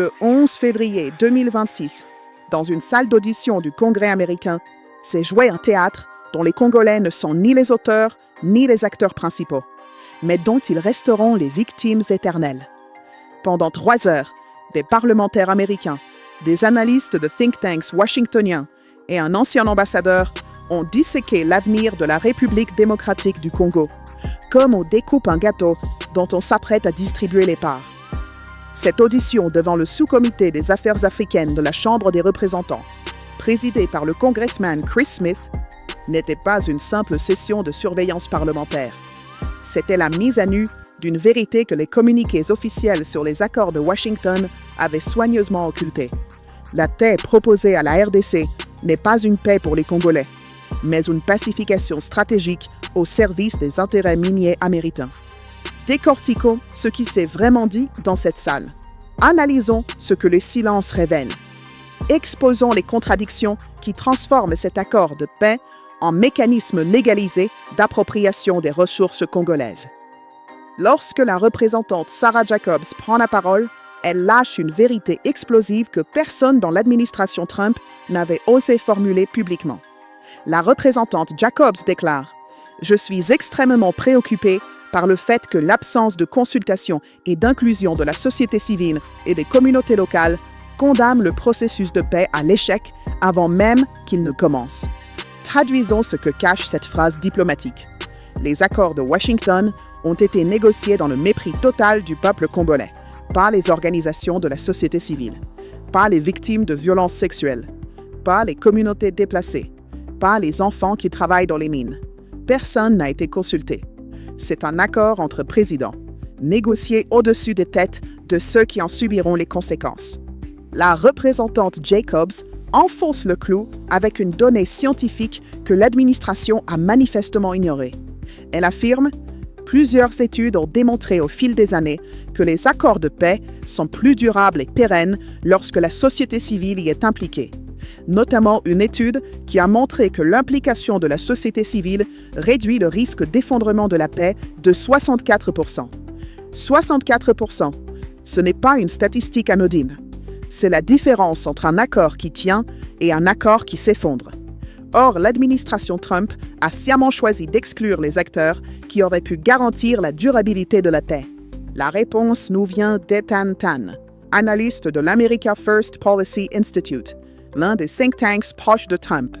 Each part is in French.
Le 11 février 2026, dans une salle d'audition du Congrès américain, s'est joué un théâtre dont les Congolais ne sont ni les auteurs ni les acteurs principaux, mais dont ils resteront les victimes éternelles. Pendant 3 heures, des parlementaires américains, des analystes de think tanks washingtoniens et un ancien ambassadeur ont disséqué l'avenir de la République démocratique du Congo, comme on découpe un gâteau dont on s'apprête à distribuer les parts. Cette audition devant le sous-comité des affaires africaines de la Chambre des représentants, présidée par le congressman Chris Smith, n'était pas une simple session de surveillance parlementaire. C'était la mise à nu d'une vérité que les communiqués officiels sur les accords de Washington avaient soigneusement occultée. La paix proposée à la RDC n'est pas une paix pour les Congolais, mais une pacification stratégique au service des intérêts miniers américains. Décortiquons ce qui s'est vraiment dit dans cette salle. Analysons ce que le silence révèle. Exposons les contradictions qui transforment cet accord de paix en mécanisme légalisé d'appropriation des ressources congolaises. Lorsque la représentante Sarah Jacobs prend la parole, elle lâche une vérité explosive que personne dans l'administration Trump n'avait osé formuler publiquement. La représentante Jacobs déclare « Je suis extrêmement préoccupée par le fait que l'absence de consultation et d'inclusion de la société civile et des communautés locales condamne le processus de paix à l'échec avant même qu'il ne commence. » Traduisons ce que cache cette phrase diplomatique. Les accords de Washington ont été négociés dans le mépris total du peuple congolais, pas les organisations de la société civile, pas les victimes de violences sexuelles, pas les communautés déplacées, pas les enfants qui travaillent dans les mines. Personne n'a été consulté. C'est un accord entre présidents, négocié au-dessus des têtes de ceux qui en subiront les conséquences. La représentante Jacobs enfonce le clou avec une donnée scientifique que l'administration a manifestement ignorée. Elle affirme « Plusieurs études ont démontré au fil des années que les accords de paix sont plus durables et pérennes lorsque la société civile y est impliquée. Notamment une étude qui a montré que l'implication de la société civile réduit le risque d'effondrement de la paix de 64%. 64%, ce n'est pas une statistique anodine. C'est la différence entre un accord qui tient et un accord qui s'effondre. Or, l'administration Trump a sciemment choisi d'exclure les acteurs qui auraient pu garantir la durabilité de la paix. La réponse nous vient d'Ethan Tan, analyste de l'America First Policy Institute, l'un des think tanks proches de Trump.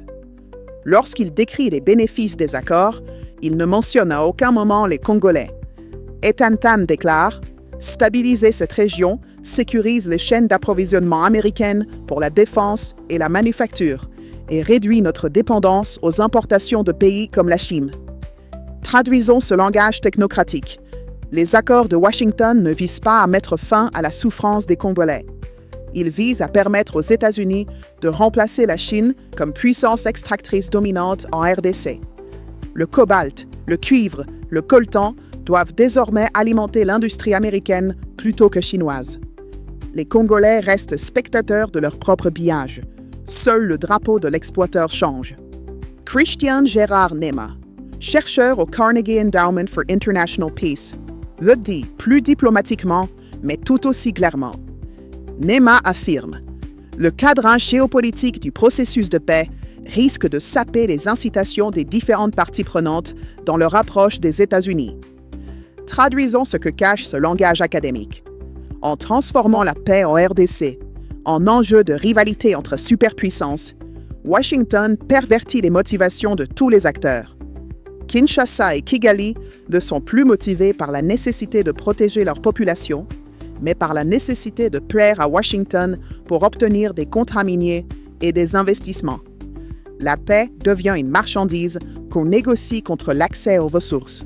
Lorsqu'il décrit les bénéfices des accords, il ne mentionne à aucun moment les Congolais. Ethan Tan déclare « Stabiliser cette région sécurise les chaînes d'approvisionnement américaines pour la défense et la manufacture et réduit notre dépendance aux importations de pays comme la Chine. » Traduisons ce langage technocratique. Les accords de Washington ne visent pas à mettre fin à la souffrance des Congolais. Ils visent à permettre aux États-Unis de remplacer la Chine comme puissance extractrice dominante en RDC. Le cobalt, le cuivre, le coltan doivent désormais alimenter l'industrie américaine plutôt que chinoise. Les Congolais restent spectateurs de leur propre pillage. Seul le drapeau de l'exploiteur change. Christian Gérard Nema, chercheur au Carnegie Endowment for International Peace, le dit plus diplomatiquement, mais tout aussi clairement. Nema affirme « Le cadran géopolitique du processus de paix risque de saper les incitations des différentes parties prenantes dans leur approche des États-Unis. » Traduisons ce que cache ce langage académique. En transformant la paix en RDC en enjeu de rivalité entre superpuissances, Washington pervertit les motivations de tous les acteurs. Kinshasa et Kigali ne sont plus motivés par la nécessité de protéger leur population, mais par la nécessité de plaire à Washington pour obtenir des contrats miniers et des investissements. La paix devient une marchandise qu'on négocie contre l'accès aux ressources.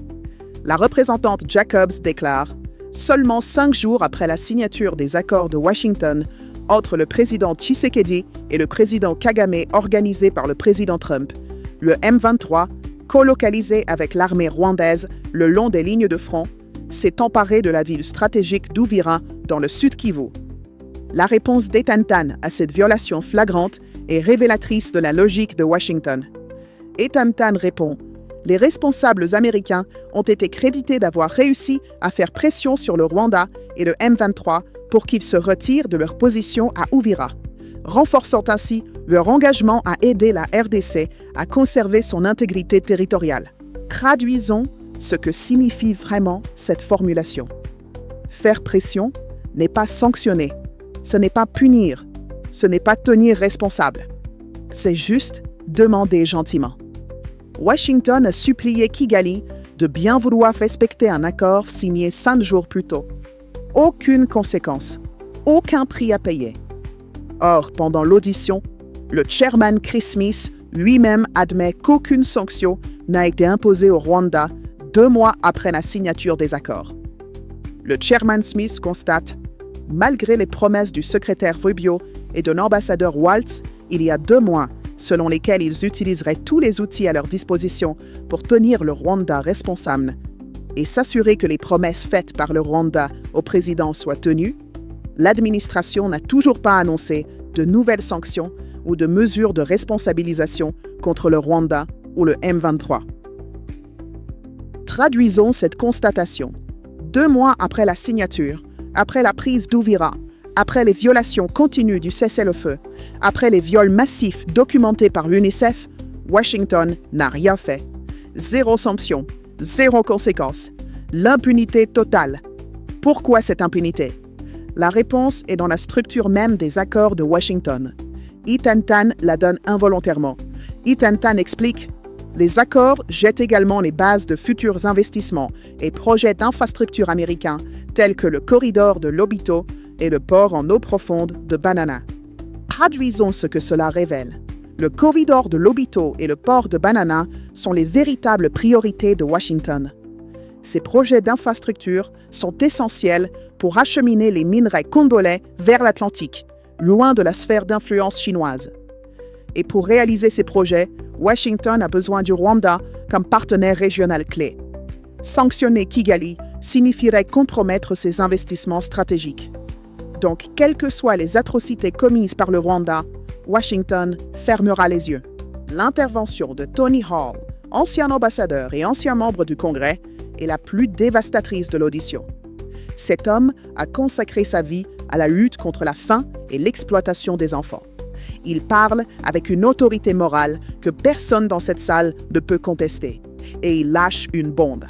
La représentante Jacobs déclare « Seulement 5 jours après la signature des accords de Washington entre le président Tshisekedi et le président Kagame organisé par le président Trump, le M23, colocalisé avec l'armée rwandaise le long des lignes de front, s'est emparé de la ville stratégique d'Uvira dans le sud Kivu. » La réponse d'Ethan Tan à cette violation flagrante est révélatrice de la logique de Washington. Ethan Tan répond les responsables américains ont été crédités d'avoir réussi à faire pression sur le Rwanda et le M23 pour qu'ils se retirent de leur position à Uvira, renforçant ainsi leur engagement à aider la RDC à conserver son intégrité territoriale. Traduisons ce que signifie vraiment cette formulation. Faire pression n'est pas sanctionner, ce n'est pas punir, ce n'est pas tenir responsable. C'est juste demander gentiment. Washington a supplié Kigali de bien vouloir respecter un accord signé 5 jours plus tôt. Aucune conséquence, aucun prix à payer. Or, pendant l'audition, le chairman Chris Smith lui-même admet qu'aucune sanction n'a été imposée au Rwanda 2 mois après la signature des accords. Le chairman Smith constate, malgré les promesses du secrétaire Rubio et de l'ambassadeur Waltz, il y a 2 mois, selon lesquels ils utiliseraient tous les outils à leur disposition pour tenir le Rwanda responsable et s'assurer que les promesses faites par le Rwanda au président soient tenues, l'administration n'a toujours pas annoncé de nouvelles sanctions ou de mesures de responsabilisation contre le Rwanda ou le M23. Traduisons cette constatation. 2 mois après la signature, après la prise d'Uvira, après les violations continues du cessez-le-feu, après les viols massifs documentés par l'UNICEF, Washington n'a rien fait. 0 sanction, 0 conséquence. L'impunité totale. Pourquoi cette impunité? La réponse est dans la structure même des accords de Washington. Ethan Tan la donne involontairement. Ethan Tan explique « Les accords jettent également les bases de futurs investissements et projets d'infrastructures américains tels que le corridor de Lobito et le port en eau profonde de Banana. » Traduisons ce que cela révèle. Le corridor de Lobito et le port de Banana sont les véritables priorités de Washington. Ces projets d'infrastructure sont essentiels pour acheminer les minerais congolais vers l'Atlantique, loin de la sphère d'influence chinoise. Et pour réaliser ces projets, Washington a besoin du Rwanda comme partenaire régional clé. Sanctionner Kigali signifierait compromettre ses investissements stratégiques. Donc, quelles que soient les atrocités commises par le Rwanda, Washington fermera les yeux. L'intervention de Tony Hall, ancien ambassadeur et ancien membre du Congrès, est la plus dévastatrice de l'audition. Cet homme a consacré sa vie à la lutte contre la faim et l'exploitation des enfants. Il parle avec une autorité morale que personne dans cette salle ne peut contester. Et il lâche une bombe.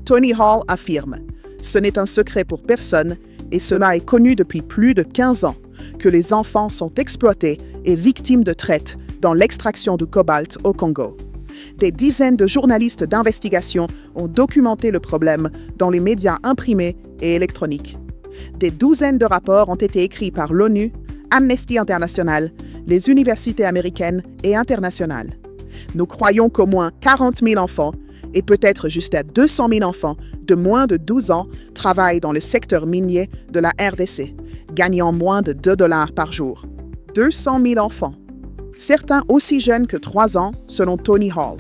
Tony Hall affirme « Ce n'est un secret pour personne et cela est connu depuis plus de 15 ans que les enfants sont exploités et victimes de traite dans l'extraction du cobalt au Congo. » Des dizaines de journalistes d'investigation ont documenté le problème dans les médias imprimés et électroniques. Des douzaines de rapports ont été écrits par l'ONU, Amnesty International, les universités américaines et internationales. Nous croyons qu'au moins 40 000 enfants, et peut-être jusqu'à 200 000 enfants de moins de 12 ans, travaillent dans le secteur minier de la RDC, gagnant moins de $2 par jour. 200 000 enfants. Certains aussi jeunes que 3 ans, selon Tony Hall,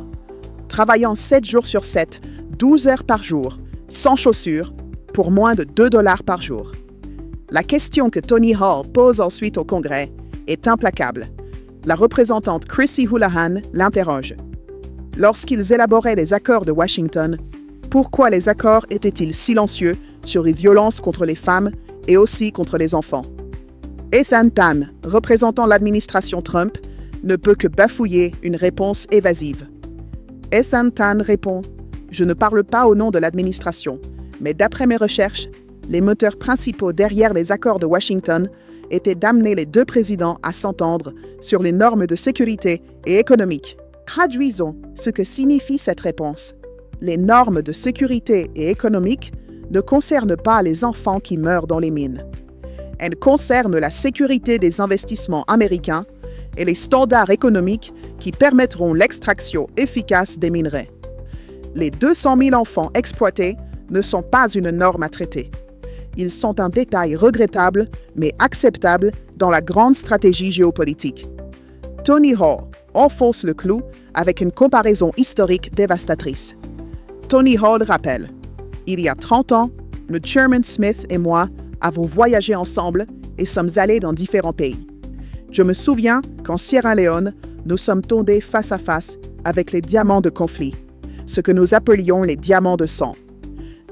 travaillant 7 jours sur 7, 12 heures par jour, sans chaussures, pour moins de $2 par jour. La question que Tony Hall pose ensuite au Congrès est implacable. La représentante Chrissy Houlihan l'interroge. Lorsqu'ils élaboraient les accords de Washington, pourquoi les accords étaient-ils silencieux sur les violences contre les femmes et aussi contre les enfants? Ethan Tan, représentant l'administration Trump, ne peut que bafouiller une réponse évasive. Ethan Tan répond « Je ne parle pas au nom de l'administration, mais d'après mes recherches, les moteurs principaux derrière les accords de Washington étaient d'amener les 2 présidents à s'entendre sur les normes de sécurité et économiques. » Traduisons ce que signifie cette réponse. Les normes de sécurité et économiques ne concernent pas les enfants qui meurent dans les mines. Elles concernent la sécurité des investissements américains et les standards économiques qui permettront l'extraction efficace des minerais. Les 200 000 enfants exploités ne sont pas une norme à traiter. Ils sont un détail regrettable, mais acceptable dans la grande stratégie géopolitique. Tony Hall enfonce le clou avec une comparaison historique dévastatrice. Tony Hall rappelle « Il y a 30 ans, le chairman Smith et moi avons voyagé ensemble et sommes allés dans différents pays. Je me souviens qu'en Sierra Leone, nous sommes tombés face à face avec les diamants de conflit. ce que nous appelions les diamants de sang.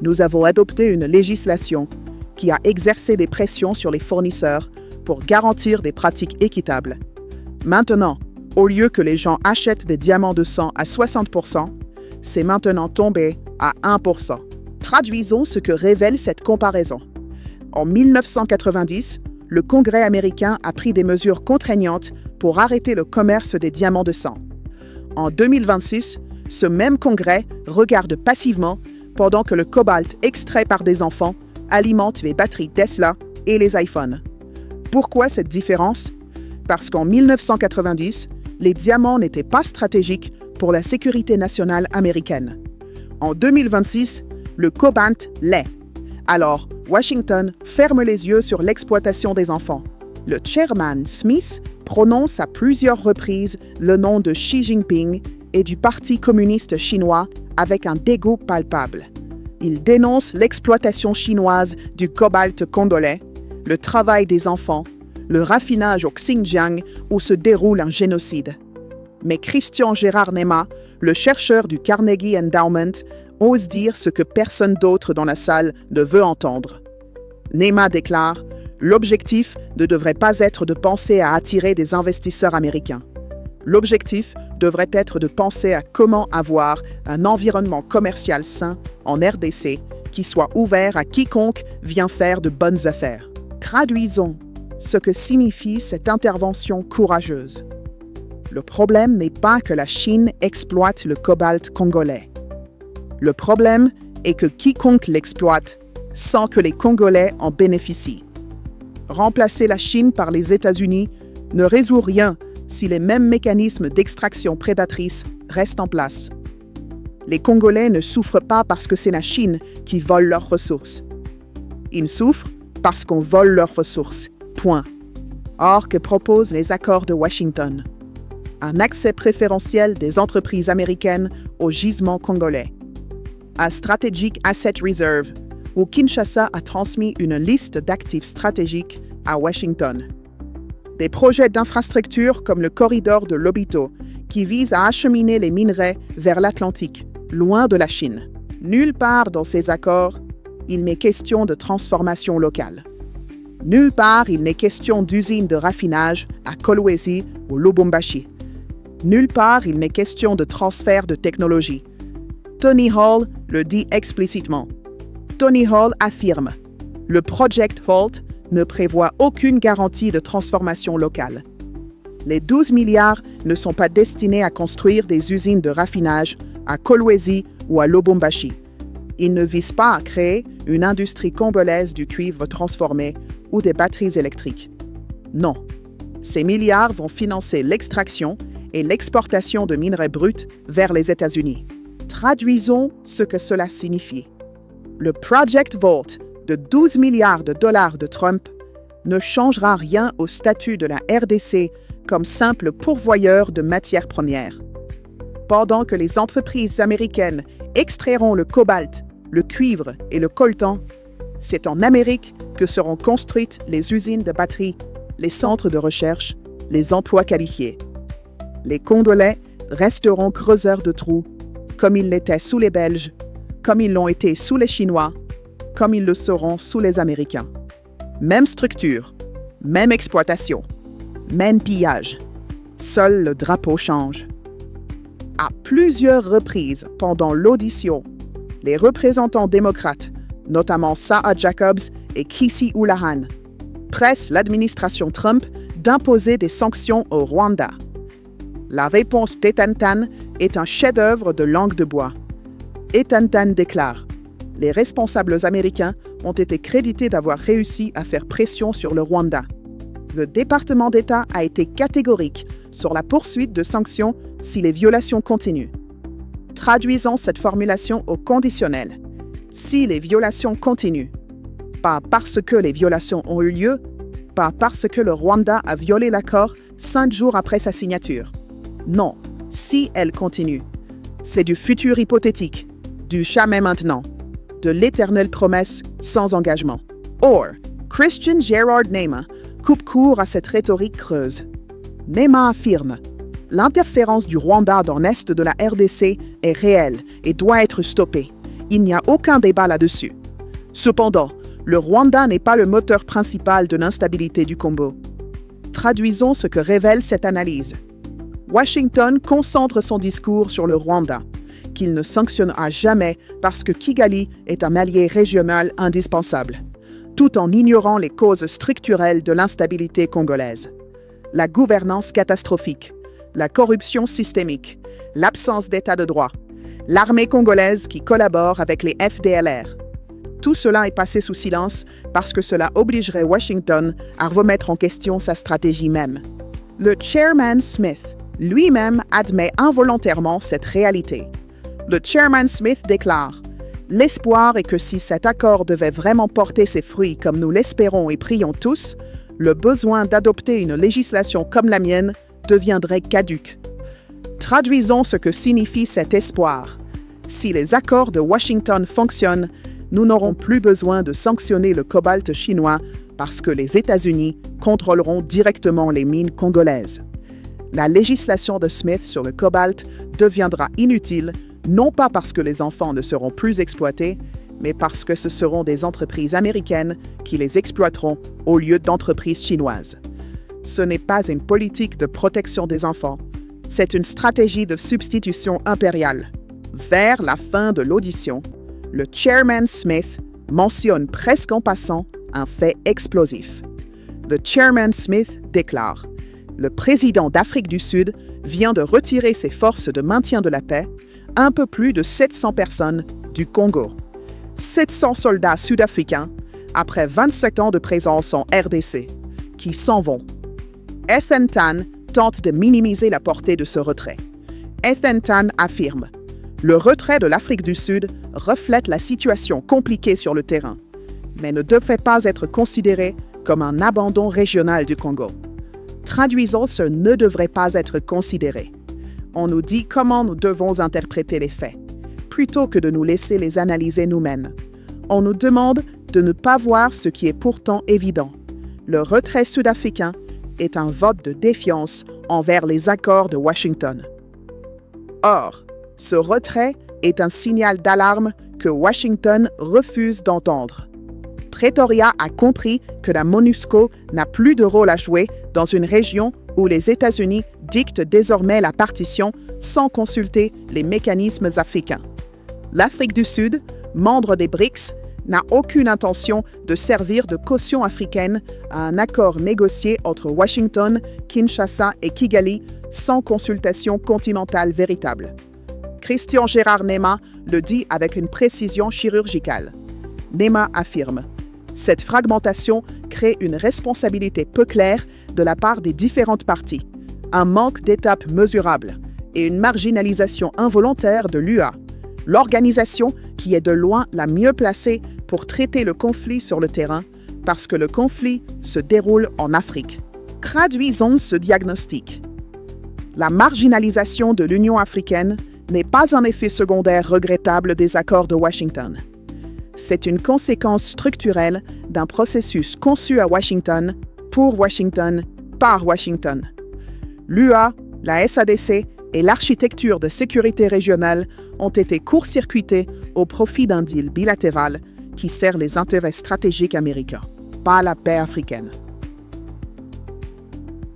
Nous avons adopté une législation qui a exercé des pressions sur les fournisseurs pour garantir des pratiques équitables. Maintenant, au lieu que les gens achètent des diamants de sang à 60%, c'est maintenant tombé à 1%. Traduisons ce que révèle cette comparaison. En 1990, le Congrès américain a pris des mesures contraignantes pour arrêter le commerce des diamants de sang. En 2026, ce même Congrès regarde passivement pendant que le cobalt extrait par des enfants alimente les batteries Tesla et les iPhones. Pourquoi cette différence? Parce qu'en 1990, les diamants n'étaient pas stratégiques pour la sécurité nationale américaine. En 2026, le cobalt l'est. Alors, Washington ferme les yeux sur l'exploitation des enfants. Le chairman Smith prononce à plusieurs reprises le nom de Xi Jinping et du Parti communiste chinois avec un dégoût palpable. Il dénonce l'exploitation chinoise du cobalt congolais, le travail des enfants, le raffinage au Xinjiang où se déroule un génocide. Mais Christian Gérard Nema, le chercheur du Carnegie Endowment, ose dire ce que personne d'autre dans la salle ne veut entendre. Nema déclare « L'objectif ne devrait pas être de penser à attirer des investisseurs américains. L'objectif devrait être de penser à comment avoir un environnement commercial sain en RDC qui soit ouvert à quiconque vient faire de bonnes affaires. » Traduisons ce que signifie cette intervention courageuse. Le problème n'est pas que la Chine exploite le cobalt congolais. Le problème est que quiconque l'exploite sans que les Congolais en bénéficient. Remplacer la Chine par les États-Unis ne résout rien si les mêmes mécanismes d'extraction prédatrice restent en place. Les Congolais ne souffrent pas parce que c'est la Chine qui vole leurs ressources. Ils souffrent parce qu'on vole leurs ressources. Point. Or, que proposent les accords de Washington? Un accès préférentiel des entreprises américaines aux gisements congolais. Un Strategic Asset Reserve, où Kinshasa a transmis une liste d'actifs stratégiques à Washington. Des projets d'infrastructure comme le corridor de Lobito, qui vise à acheminer les minerais vers l'Atlantique, loin de la Chine. Nulle part dans ces accords, il n'est question de transformation locale. Nulle part, il n'est question d'usine de raffinage à Kolwezi ou Lubumbashi. Nulle part, il n'est question de transfert de technologie. Tony Hall le dit explicitement. Tony Hall affirme « Le Project Vault ne prévoit aucune garantie de transformation locale. Les 12 milliards ne sont pas destinés à construire des usines de raffinage à Kolwezi ou à Lubumbashi. Ils ne visent pas à créer une industrie congolaise du cuivre transformé ou des batteries électriques. Non, ces milliards vont financer l'extraction et l'exportation de minerais bruts vers les États-Unis. Traduisons ce que cela signifie. Le Project Vault de 12 milliards de dollars de Trump ne changera rien au statut de la RDC comme simple pourvoyeur de matières premières. Pendant que les entreprises américaines extrairont le cobalt, le cuivre et le coltan, c'est en Amérique que seront construites les usines de batteries, les centres de recherche, les emplois qualifiés. Les Congolais resteront creuseurs de trous, comme ils l'étaient sous les Belges, comme ils l'ont été sous les Chinois, comme ils le seront sous les Américains. Même structure, même exploitation, même pillage. Seul le drapeau change. À plusieurs reprises pendant l'audition, les représentants démocrates, notamment Saa Jacobs et Kisi Ulahan, pressent l'administration Trump d'imposer des sanctions au Rwanda. La réponse d'Ethan Tan est un chef-d'œuvre de langue de bois. Ethan Tan déclare « Les responsables américains ont été crédités d'avoir réussi à faire pression sur le Rwanda. Le département d'État a été catégorique sur la poursuite de sanctions si les violations continuent. » Traduisons cette formulation au conditionnel. Si les violations continuent, pas parce que les violations ont eu lieu, pas parce que le Rwanda a violé l'accord 5 jours après sa signature. Non, si elles continuent. C'est du futur hypothétique, du jamais maintenant, de l'éternelle promesse sans engagement. Or, Christian Gerard Nema coupe court à cette rhétorique creuse. Nema affirme L'interférence du Rwanda dans l'est de la RDC est réelle et doit être stoppée. Il n'y a aucun débat là-dessus. Cependant, le Rwanda n'est pas le moteur principal de l'instabilité du Congo. Traduisons ce que révèle cette analyse. Washington concentre son discours sur le Rwanda, qu'il ne sanctionnera jamais parce que Kigali est un allié régional indispensable, tout en ignorant les causes structurelles de l'instabilité congolaise. La gouvernance catastrophique, la corruption systémique, l'absence d'état de droit, l'armée congolaise qui collabore avec les FDLR. Tout cela est passé sous silence parce que cela obligerait Washington à remettre en question sa stratégie même. Le chairman Smith lui-même admet involontairement cette réalité. Le chairman Smith déclare « L'espoir est que si cet accord devait vraiment porter ses fruits comme nous l'espérons et prions tous, le besoin d'adopter une législation comme la mienne deviendrait caduque. » Traduisons ce que signifie cet espoir. Si les accords de Washington fonctionnent, nous n'aurons plus besoin de sanctionner le cobalt chinois parce que les États-Unis contrôleront directement les mines congolaises. La législation de Smith sur le cobalt deviendra inutile, non pas parce que les enfants ne seront plus exploités, mais parce que ce seront des entreprises américaines qui les exploiteront au lieu d'entreprises chinoises. Ce n'est pas une politique de protection des enfants, c'est une stratégie de substitution impériale. Vers la fin de l'audition, le chairman Smith mentionne presque en passant un fait explosif. Le chairman Smith déclare « Le président d'Afrique du Sud vient de retirer ses forces de maintien de la paix, un peu plus de 700 personnes, du Congo. 700 soldats sud-africains, après 27 ans de présence en RDC, qui s'en vont. » Ethan Tan tente de minimiser la portée de ce retrait. Ethan Tan affirme « Le retrait de l'Afrique du Sud reflète la situation compliquée sur le terrain, mais ne devrait pas être considéré comme un abandon régional du Congo. » Traduisons ce « ne devrait pas être considéré ». On nous dit comment nous devons interpréter les faits, plutôt que de nous laisser les analyser nous-mêmes. On nous demande de ne pas voir ce qui est pourtant évident. Le retrait sud-africain est un vote de défiance envers les accords de Washington. Or, ce retrait est un signal d'alarme que Washington refuse d'entendre. Pretoria a compris que la MONUSCO n'a plus de rôle à jouer dans une région où les États-Unis dictent désormais la partition sans consulter les mécanismes africains. L'Afrique du Sud, membre des BRICS, n'a aucune intention de servir de caution africaine à un accord négocié entre Washington, Kinshasa et Kigali sans consultation continentale véritable. Christian Gérard Nema le dit avec une précision chirurgicale. Nema affirme « Cette fragmentation crée une responsabilité peu claire de la part des différentes parties, un manque d'étapes mesurables et une marginalisation involontaire de l'UA, l'organisation qui est de loin la mieux placée pour traiter le conflit sur le terrain parce que le conflit se déroule en Afrique. » Traduisons ce diagnostic. La marginalisation de l'Union africaine n'est pas un effet secondaire regrettable des accords de Washington. C'est une conséquence structurelle d'un processus conçu à Washington, pour Washington, par Washington. L'UA, la SADC et l'architecture de sécurité régionale ont été court-circuitées au profit d'un deal bilatéral qui sert les intérêts stratégiques américains, pas la paix africaine.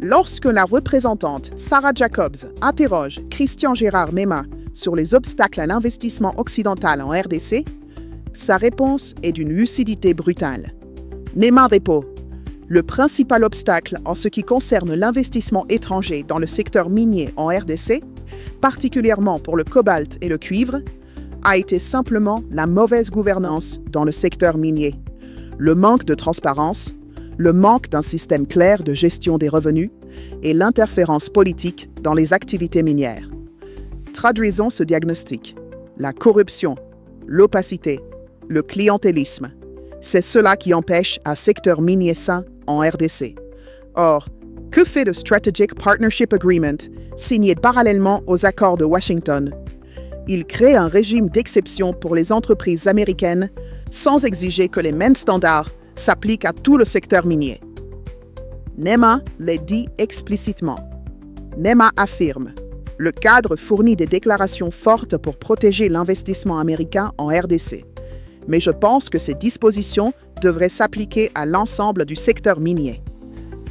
Lorsque la représentante Sarah Jacobs interroge Christian Gérard Nema sur les obstacles à l'investissement occidental en RDC, sa réponse est d'une lucidité brutale. Nema répond « Le principal obstacle en ce qui concerne l'investissement étranger dans le secteur minier en RDC, particulièrement pour le cobalt et le cuivre, a été simplement la mauvaise gouvernance dans le secteur minier, le manque de transparence, le manque d'un système clair de gestion des revenus et l'interférence politique dans les activités minières. » Traduisons ce diagnostic. La corruption, l'opacité, le clientélisme, c'est cela qui empêche un secteur minier sain en RDC. Or, que fait le Strategic Partnership Agreement, signé parallèlement aux accords de Washington? Il crée un régime d'exception pour les entreprises américaines sans exiger que les mêmes standards s'appliquent à tout le secteur minier. Nema l'a dit explicitement. NEMA affirme: le cadre fournit des déclarations fortes pour protéger l'investissement américain en RDC. Mais je pense que ces dispositions devraient s'appliquer à l'ensemble du secteur minier,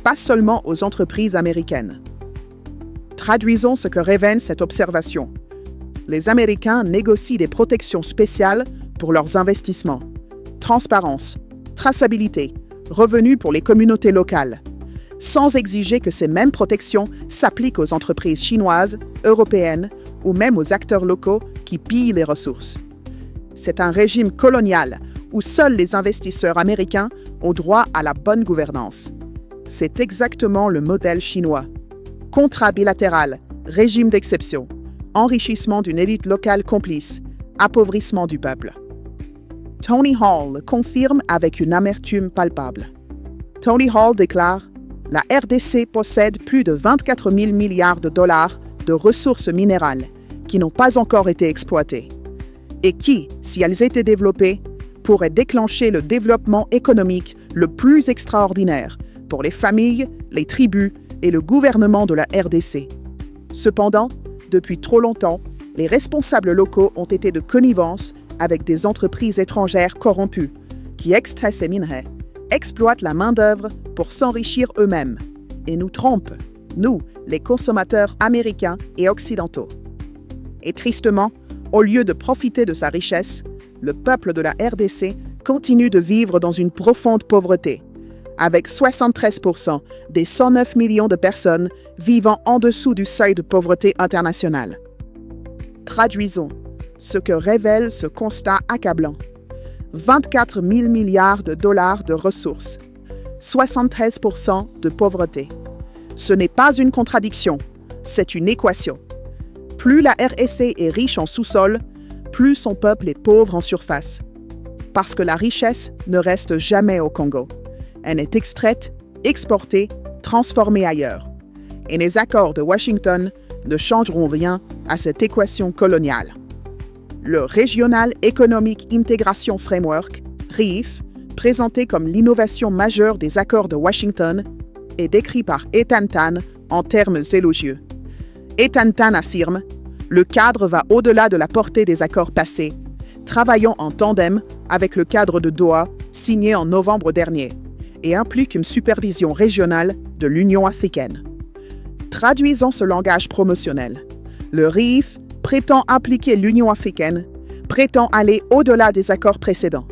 pas seulement aux entreprises américaines. Traduisons ce que révèle cette observation. Les Américains négocient des protections spéciales pour leurs investissements. Transparence, traçabilité, revenus pour les communautés locales, sans exiger que ces mêmes protections s'appliquent aux entreprises chinoises, européennes ou même aux acteurs locaux qui pillent les ressources. C'est un régime colonial où seuls les investisseurs américains ont droit à la bonne gouvernance. C'est exactement le modèle chinois. Contrat bilatéral, régime d'exception, enrichissement d'une élite locale complice, appauvrissement du peuple. Tony Hall confirme avec une amertume palpable. Tony Hall déclare: la RDC possède plus de 24 000 milliards de dollars de ressources minérales qui n'ont pas encore été exploitées et qui, si elles étaient développées, pourraient déclencher le développement économique le plus extraordinaire pour les familles, les tribus et le gouvernement de la RDC. Cependant, depuis trop longtemps, les responsables locaux ont été de connivence avec des entreprises étrangères corrompues qui extraient ces minerais, exploitent la main-d'œuvre pour s'enrichir eux-mêmes et nous trompent, nous, les consommateurs américains et occidentaux. Et tristement, au lieu de profiter de sa richesse, le peuple de la RDC continue de vivre dans une profonde pauvreté, avec 73% des 109 millions de personnes vivant en dessous du seuil de pauvreté internationale. Traduisons ce que révèle ce constat accablant. 24 000 milliards de dollars de ressources, 73% de pauvreté. Ce n'est pas une contradiction, c'est une équation. Plus la RDC est riche en sous-sol, plus son peuple est pauvre en surface. Parce que la richesse ne reste jamais au Congo. Elle est extraite, exportée, transformée ailleurs. Et les accords de Washington ne changeront rien à cette équation coloniale. Le Regional Economic Integration Framework, REIF, présenté comme l'innovation majeure des accords de Washington, est décrit par Ethan Tan en termes élogieux. Ethan Tan affirme: le cadre va au-delà de la portée des accords passés, travaillant en tandem avec le cadre de Doha signé en novembre dernier, et implique une supervision régionale de l'Union africaine. Traduisons ce langage promotionnel. Le RIF prétend appliquer l'Union africaine, prétend aller au-delà des accords précédents.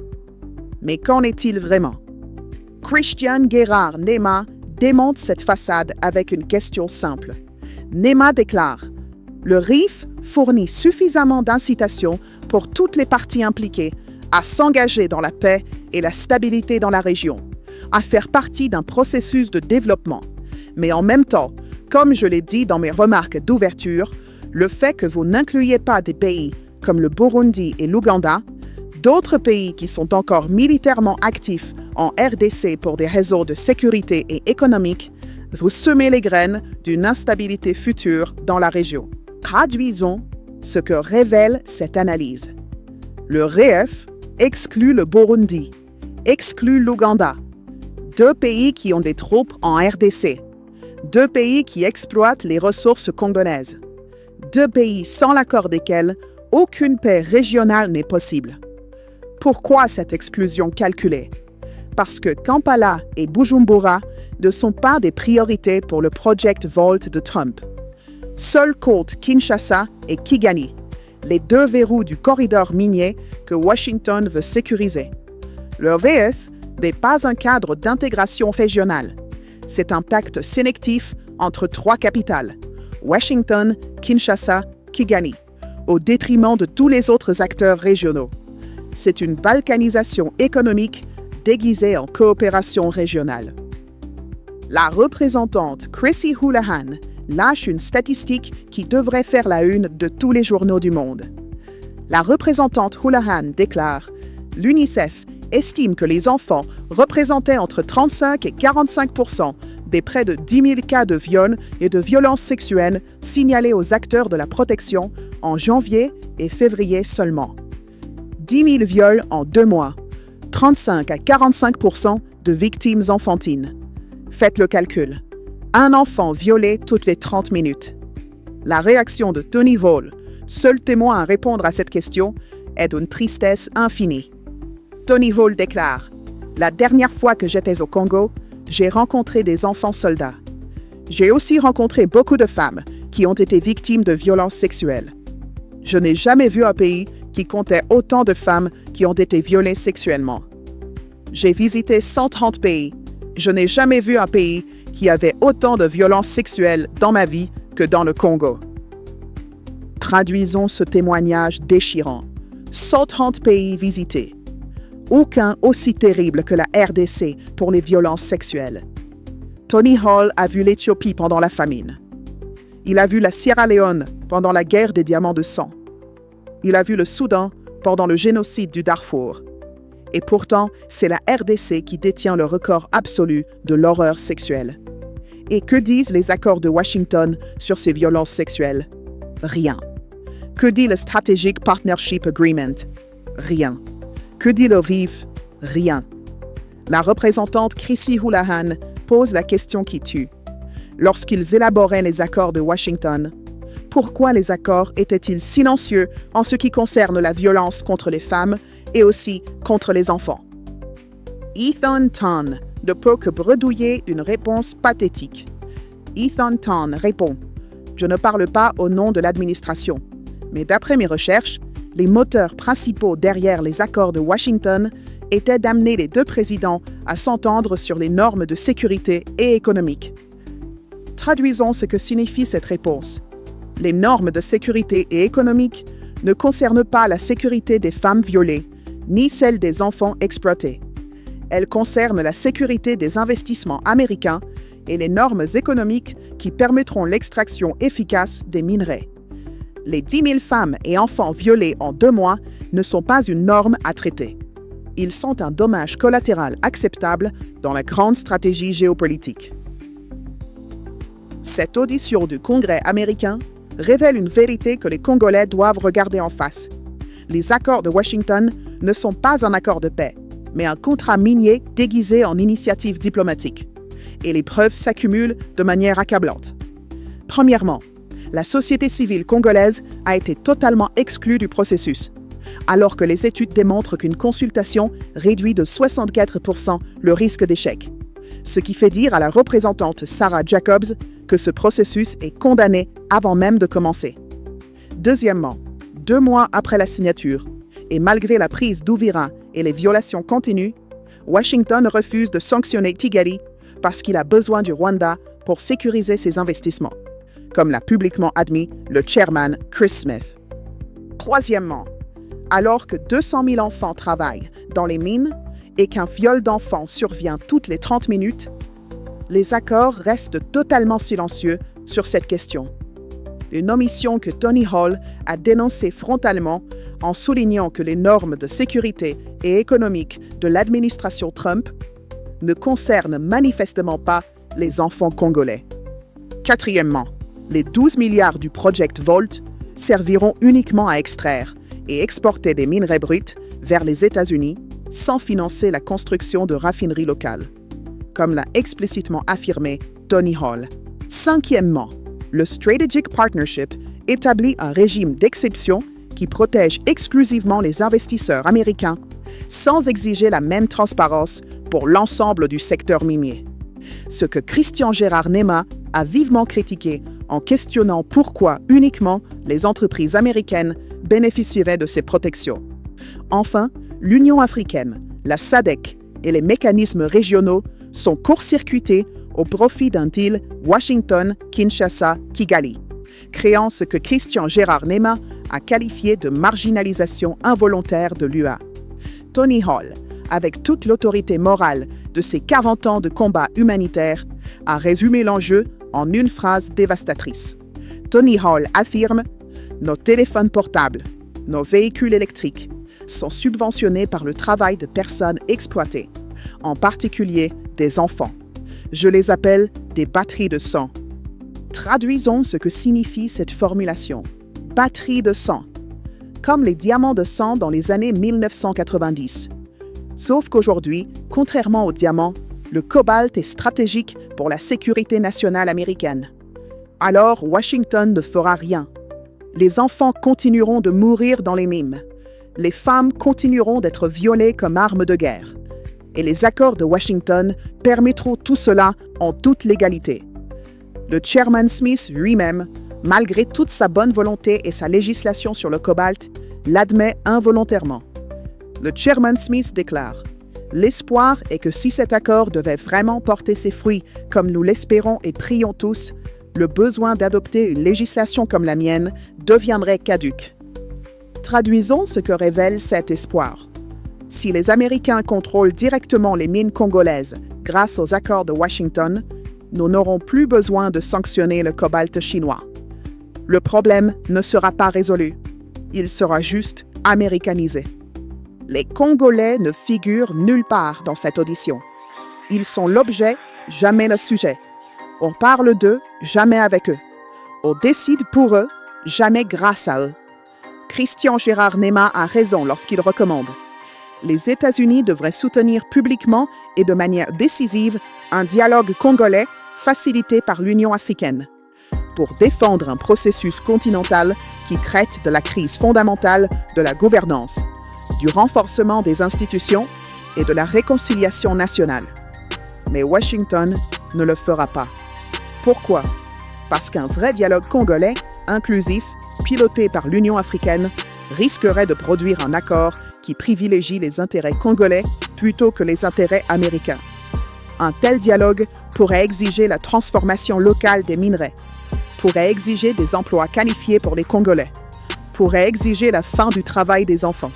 Mais qu'en est-il vraiment? Christian Guérard NEMA démonte cette façade avec une question simple. NEMA déclare: le RIF fournit suffisamment d'incitations pour toutes les parties impliquées à s'engager dans la paix et la stabilité dans la région, à faire partie d'un processus de développement. Mais en même temps, comme je l'ai dit dans mes remarques d'ouverture, le fait que vous n'incluiez pas des pays comme le Burundi et l'Ouganda, d'autres pays qui sont encore militairement actifs en RDC pour des raisons de sécurité et économique, vous semez les graines d'une instabilité future dans la région. Traduisons ce que révèle cette analyse. Le REF exclut le Burundi, exclut l'Ouganda, deux pays qui ont des troupes en RDC, deux pays qui exploitent les ressources congolaises, deux pays sans l'accord desquels aucune paix régionale n'est possible. Pourquoi cette exclusion calculée? Parce que Kampala et Bujumbura ne sont pas des priorités pour le Project Vault de Trump. Seuls comptent Kinshasa et Kigali, les deux verrous du corridor minier que Washington veut sécuriser. Le VS n'est pas un cadre d'intégration régionale. C'est un pacte sélectif entre trois capitales, Washington, Kinshasa, Kigali, au détriment de tous les autres acteurs régionaux. C'est une balkanisation économique déguisée en coopération régionale. La représentante Chrissy Houlihan lâche une statistique qui devrait faire la une de tous les journaux du monde. La représentante Houlihan déclare: l'UNICEF estime que les enfants représentaient entre 35 et 45% des près de 10 000 cas de viol et de violences sexuelles signalés aux acteurs de la protection en janvier et février seulement. 10 000 viols en 2 mois, 35 à 45% de victimes enfantines. Faites le calcul. Un enfant violé toutes les 30 minutes. La réaction de Tony Hall, seul témoin à répondre à cette question, est d'une tristesse infinie. Tony Hall déclare « La dernière fois que j'étais au Congo, j'ai rencontré des enfants soldats. J'ai aussi rencontré beaucoup de femmes qui ont été victimes de violences sexuelles. Je n'ai jamais vu un pays qui comptait autant de femmes qui ont été violées sexuellement. J'ai visité 130 pays. Je n'ai jamais vu un pays qui avait autant de violences sexuelles dans ma vie que dans le Congo. » Traduisons ce témoignage déchirant. 130 pays visités. Aucun aussi terrible que la RDC pour les violences sexuelles. Tony Hall a vu l'Éthiopie pendant la famine. Il a vu la Sierra Leone pendant la guerre des diamants de sang. Il a vu le Soudan pendant le génocide du Darfour. Et pourtant, c'est la RDC qui détient le record absolu de l'horreur sexuelle. Et que disent les accords de Washington sur ces violences sexuelles? Rien. Que dit le Strategic Partnership Agreement? Rien. Que dit le RIF? Rien. La représentante Chrissy Houlihan pose la question qui tue. Lorsqu'ils élaboraient les accords de Washington, pourquoi les accords étaient-ils silencieux en ce qui concerne la violence contre les femmes et aussi contre les enfants? Ethan Tan ne peut que bredouiller d'une réponse pathétique. Ethan Tan répond « Je ne parle pas au nom de l'administration, mais d'après mes recherches, les moteurs principaux derrière les accords de Washington étaient d'amener les deux présidents à s'entendre sur les normes de sécurité et économiques. » Traduisons ce que signifie cette réponse. Les normes de sécurité et économique ne concernent pas la sécurité des femmes violées, ni celle des enfants exploités. Elles concernent la sécurité des investissements américains et les normes économiques qui permettront l'extraction efficace des minerais. Les 10 000 femmes et enfants violés en 2 mois ne sont pas une norme à traiter. Ils sont un dommage collatéral acceptable dans la grande stratégie géopolitique. Cette audition du Congrès américain révèle une vérité que les Congolais doivent regarder en face. Les accords de Washington ne sont pas un accord de paix, mais un contrat minier déguisé en initiative diplomatique. Et les preuves s'accumulent de manière accablante. Premièrement, la société civile congolaise a été totalement exclue du processus, alors que les études démontrent qu'une consultation réduit de 64% le risque d'échec. Ce qui fait dire à la représentante Sarah Jacobs que ce processus est condamné avant même de commencer. Deuxièmement, 2 mois après la signature, et malgré la prise d'Uvira et les violations continues, Washington refuse de sanctionner Kigali parce qu'il a besoin du Rwanda pour sécuriser ses investissements, comme l'a publiquement admis le chairman Chris Smith. Troisièmement, alors que 200 000 enfants travaillent dans les mines et qu'un viol d'enfants survient toutes les 30 minutes, les accords restent totalement silencieux sur cette question. Une omission que Tony Hall a dénoncée frontalement en soulignant que les normes de sécurité et économique de l'administration Trump ne concernent manifestement pas les enfants congolais. Quatrièmement, les 12 milliards du Project Volt serviront uniquement à extraire et exporter des minerais bruts vers les États-Unis sans financer la construction de raffineries locales, comme l'a explicitement affirmé Tony Hall. Cinquièmement, le Strategic Partnership établit un régime d'exception qui protège exclusivement les investisseurs américains sans exiger la même transparence pour l'ensemble du secteur minier. Ce que Christian Gérard Nema a vivement critiqué en questionnant pourquoi uniquement les entreprises américaines bénéficieraient de ces protections. Enfin, l'Union africaine, la SADC et les mécanismes régionaux sont court-circuités au profit d'un deal Washington-Kinshasa-Kigali, créant ce que Christian Gérard Nema a qualifié de marginalisation involontaire de l'UA. Tony Hall, avec toute l'autorité morale de ses 40 ans de combat humanitaire, a résumé l'enjeu en une phrase dévastatrice. Tony Hall affirme « Nos téléphones portables, nos véhicules électriques sont subventionnés par le travail de personnes exploitées, en particulier des enfants. Je les appelle des batteries de sang. » Traduisons ce que signifie cette formulation. Batterie de sang. Comme les diamants de sang dans les années 1990. Sauf qu'aujourd'hui, contrairement aux diamants, le cobalt est stratégique pour la sécurité nationale américaine. Alors Washington ne fera rien. Les enfants continueront de mourir dans les mines. Les femmes continueront d'être violées comme armes de guerre. Et les accords de Washington permettront tout cela en toute légalité. Le chairman Smith lui-même, malgré toute sa bonne volonté et sa législation sur le cobalt, l'admet involontairement. Le chairman Smith déclare « L'espoir est que si cet accord devait vraiment porter ses fruits, comme nous l'espérons et prions tous, le besoin d'adopter une législation comme la mienne deviendrait caduque. » Traduisons ce que révèle cet espoir. Si les Américains contrôlent directement les mines congolaises grâce aux accords de Washington, nous n'aurons plus besoin de sanctionner le cobalt chinois. Le problème ne sera pas résolu. Il sera juste américanisé. Les Congolais ne figurent nulle part dans cette audition. Ils sont l'objet, jamais le sujet. On parle d'eux, jamais avec eux. On décide pour eux, jamais grâce à eux. Christian Gérard Nema a raison lorsqu'il recommande. Les États-Unis devraient soutenir publiquement et de manière décisive un dialogue congolais facilité par l'Union africaine pour défendre un processus continental qui traite de la crise fondamentale de la gouvernance, du renforcement des institutions et de la réconciliation nationale. Mais Washington ne le fera pas. Pourquoi? Parce qu'un vrai dialogue congolais, inclusif, piloté par l'Union africaine, risquerait de produire un accord qui privilégie les intérêts congolais plutôt que les intérêts américains. Un tel dialogue pourrait exiger la transformation locale des minerais, pourrait exiger des emplois qualifiés pour les Congolais, pourrait exiger la fin du travail des enfants,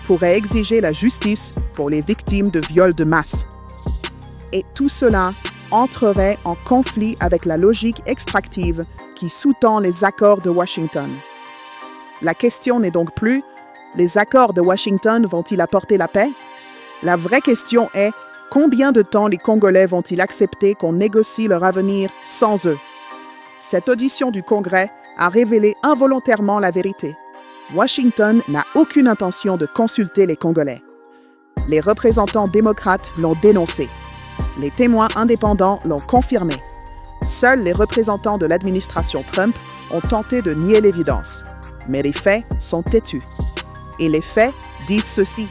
pourrait exiger la justice pour les victimes de viols de masse. Et tout cela entrerait en conflit avec la logique extractive qui sous-tend les accords de Washington. La question n'est donc plus « les accords de Washington vont-ils apporter la paix ?» La vraie question est « combien de temps les Congolais vont-ils accepter qu'on négocie leur avenir sans eux ?» Cette audition du Congrès a révélé involontairement la vérité. Washington n'a aucune intention de consulter les Congolais. Les représentants démocrates l'ont dénoncé. Les témoins indépendants l'ont confirmé. Seuls les représentants de l'administration Trump ont tenté de nier l'évidence. Mais les faits sont têtus. Et les faits disent ceci.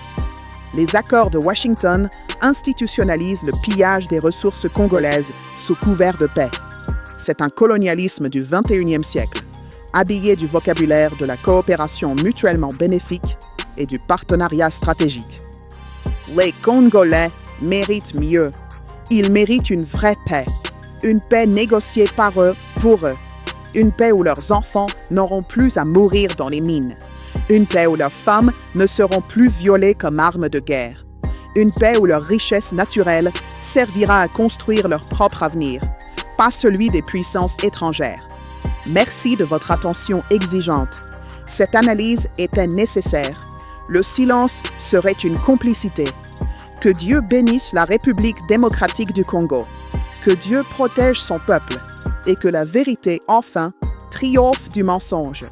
Les accords de Washington institutionnalisent le pillage des ressources congolaises sous couvert de paix. C'est un colonialisme du 21e siècle, habillé du vocabulaire de la coopération mutuellement bénéfique et du partenariat stratégique. Les Congolais méritent mieux. Ils méritent une vraie paix. Une paix négociée par eux, pour eux. Une paix où leurs enfants n'auront plus à mourir dans les mines. Une paix où leurs femmes ne seront plus violées comme armes de guerre. Une paix où leur richesse naturelle servira à construire leur propre avenir, pas celui des puissances étrangères. Merci de votre attention exigeante. Cette analyse était nécessaire. Le silence serait une complicité. Que Dieu bénisse la République démocratique du Congo. Que Dieu protège son peuple et que la vérité, enfin, triomphe du mensonge.